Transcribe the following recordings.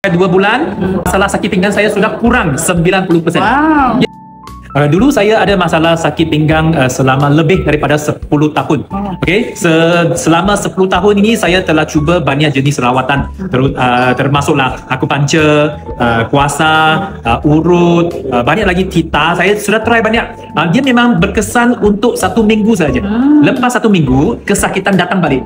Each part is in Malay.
2 bulan, masalah sakit pinggang saya sudah kurang 90%. Wow. Dulu saya ada masalah sakit pinggang selama lebih daripada 10 tahun. Okey, selama 10 tahun ini saya telah cuba banyak jenis rawatan, termasuklah akupunctur, kuasa, urut, banyak lagi tita. Saya sudah try banyak. Dia memang berkesan untuk 1 minggu saja. Lepas 1 minggu, kesakitan datang balik.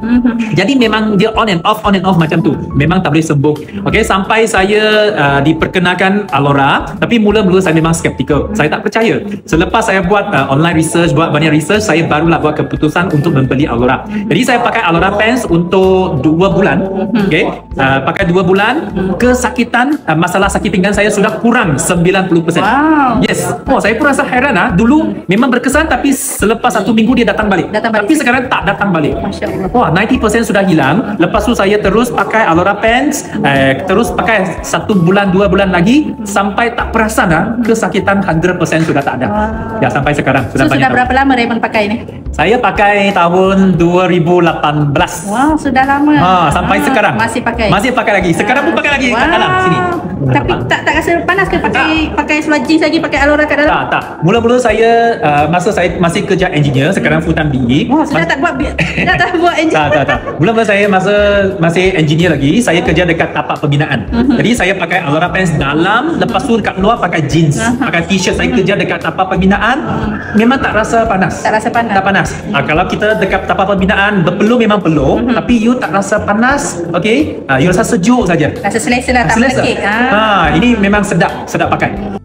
Jadi memang dia on and off macam tu. Memang tak boleh sembuh. Okey, sampai saya diperkenalkan Alora, tapi mula-mula saya memang skeptikal. Saya tak percaya. Selepas saya buat online research, buat banyak research, saya barulah buat keputusan untuk membeli Alora. Jadi saya pakai Alora Pens untuk 2 bulan. Okey, pakai 2 bulan, kesakitan, masalah sakit pinggang saya sudah kurang 90%. Wow. Yes. Saya pun rasa heran. Dulu memang berkesan, tapi selepas 1 minggu dia datang balik. Tapi sekarang tak datang balik. Masya Allah. 90% sudah hilang. Lepas tu saya terus pakai Alora Pens, terus pakai 1 bulan 2 bulan lagi sampai tak perasan kesakitan 100% sudah tak ada. Ya, sampai sekarang sudah banyak. Sudah berapa lama Raymond pakai ini? Saya pakai tahun 2018. Wow, sudah lama. Sampai sekarang. Masih pakai. Masih pakai lagi. Sekarang pun pakai lagi kat dalam sini. Tapi tak rasa panas ke pakai seluar jeans lagi, pakai Alora kat dalam? Tak. Mula-mula saya masa saya masih kerja engineer, sekarang full time BE. Sudah tak buat engineer. Tak. Mula-mula saya masih engineer lagi, saya kerja dekat tapak pembinaan. Jadi saya pakai Alora Pens dalam, lepas tu kat luar pakai jeans, pakai t-shirt. Saya kerja dekat tapak pembinaan, memang tak rasa panas. Tak rasa panas. Tak panas. Kalau kita dekat tapak pembinaan, berpeluh memang peluh, tapi you tak rasa panas, okey? You rasa sejuk saja. Rasa selesa lah, tak melekit. Ini memang sedap pakai.